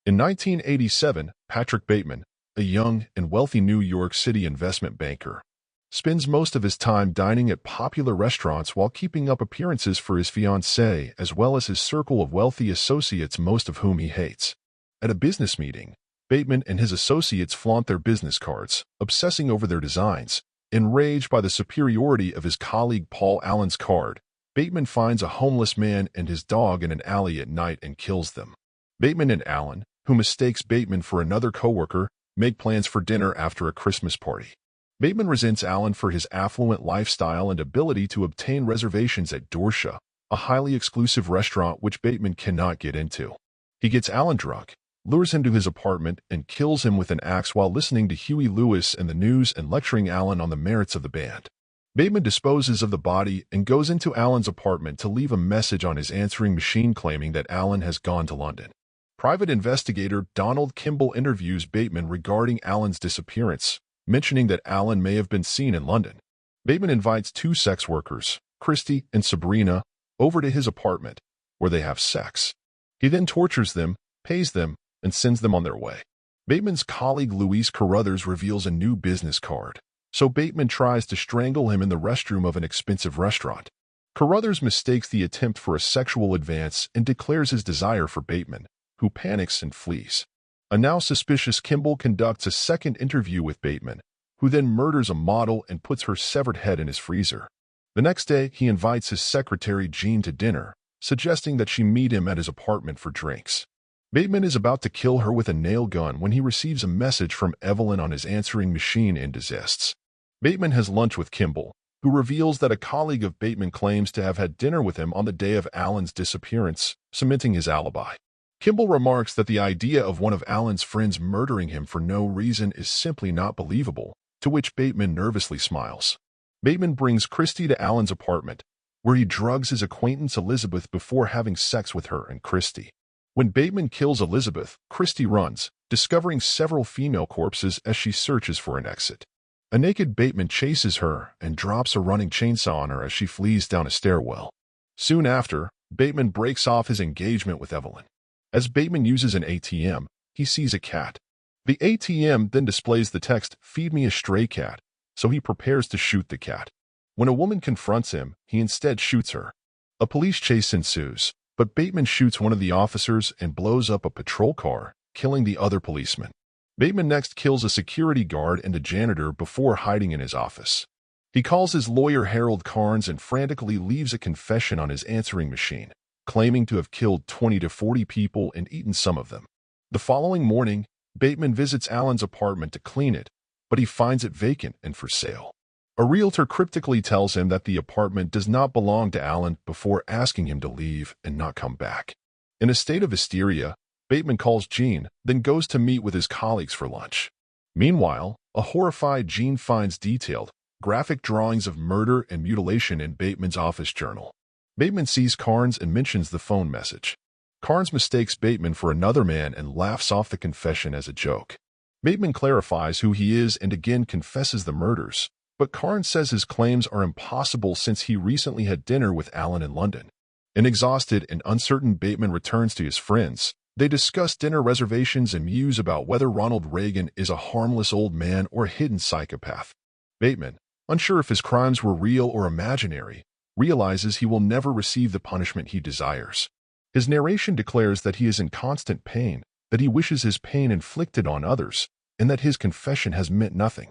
In 1987, Patrick Bateman, a young and wealthy New York City investment banker, spends most of his time dining at popular restaurants while keeping up appearances for his fiancée as well as his circle of wealthy associates, most of whom he hates. At a business meeting, Bateman and his associates flaunt their business cards, obsessing over their designs. Enraged by the superiority of his colleague Paul Allen's card, Bateman finds a homeless man and his dog in an alley at night and kills them. Bateman and Allen, who mistakes Bateman for another coworker, make plans for dinner after a Christmas party. Bateman resents Allen for his affluent lifestyle and ability to obtain reservations at Dorsha, a highly exclusive restaurant which Bateman cannot get into. He gets Allen drunk, lures him to his apartment, and kills him with an axe while listening to Huey Lewis and the news and lecturing Allen on the merits of the band. Bateman disposes of the body and goes into Allen's apartment to leave a message on his answering machine claiming that Allen has gone to London. Private investigator Donald Kimball interviews Bateman regarding Allen's disappearance, mentioning that Allen may have been seen in London. Bateman invites two sex workers, Christy and Sabrina, over to his apartment, where they have sex. He then tortures them, pays them, and sends them on their way. Bateman's colleague Louise Carruthers reveals a new business card, so Bateman tries to strangle him in the restroom of an expensive restaurant. Carruthers mistakes the attempt for a sexual advance and declares his desire for Bateman, who panics and flees. A now suspicious Kimball conducts a second interview with Bateman, who then murders a model and puts her severed head in his freezer. The next day, he invites his secretary Jean to dinner, suggesting that she meet him at his apartment for drinks. Bateman is about to kill her with a nail gun when he receives a message from Evelyn on his answering machine and desists. Bateman has lunch with Kimball, who reveals that a colleague of Bateman claims to have had dinner with him on the day of Allen's disappearance, cementing his alibi. Kimball remarks that the idea of one of Allen's friends murdering him for no reason is simply not believable, to which Bateman nervously smiles. Bateman brings Christy to Allen's apartment, where he drugs his acquaintance Elizabeth before having sex with her and Christy. When Bateman kills Elizabeth, Christy runs, discovering several female corpses as she searches for an exit. A naked Bateman chases her and drops a running chainsaw on her as she flees down a stairwell. Soon after, Bateman breaks off his engagement with Evelyn. As Bateman uses an ATM, he sees a cat. The ATM then displays the text, "Feed me a stray cat," so he prepares to shoot the cat. When a woman confronts him, he instead shoots her. A police chase ensues, but Bateman shoots one of the officers and blows up a patrol car, killing the other policeman. Bateman next kills a security guard and a janitor before hiding in his office. He calls his lawyer Harold Carnes and frantically leaves a confession on his answering machine, claiming to have killed 20 to 40 people and eaten some of them. The following morning, Bateman visits Allen's apartment to clean it, but he finds it vacant and for sale. A realtor cryptically tells him that the apartment does not belong to Allen before asking him to leave and not come back. In a state of hysteria, Bateman calls Jean, then goes to meet with his colleagues for lunch. Meanwhile, a horrified Jean finds detailed, graphic drawings of murder and mutilation in Bateman's office journal. Bateman sees Carnes and mentions the phone message. Carnes mistakes Bateman for another man and laughs off the confession as a joke. Bateman clarifies who he is and again confesses the murders, but Carnes says his claims are impossible since he recently had dinner with Allen in London. An exhausted and uncertain Bateman returns to his friends. They discuss dinner reservations and muse about whether Ronald Reagan is a harmless old man or a hidden psychopath. Bateman, unsure if his crimes were real or imaginary, realizes he will never receive the punishment he desires. His narration declares that he is in constant pain, that he wishes his pain inflicted on others, and that his confession has meant nothing.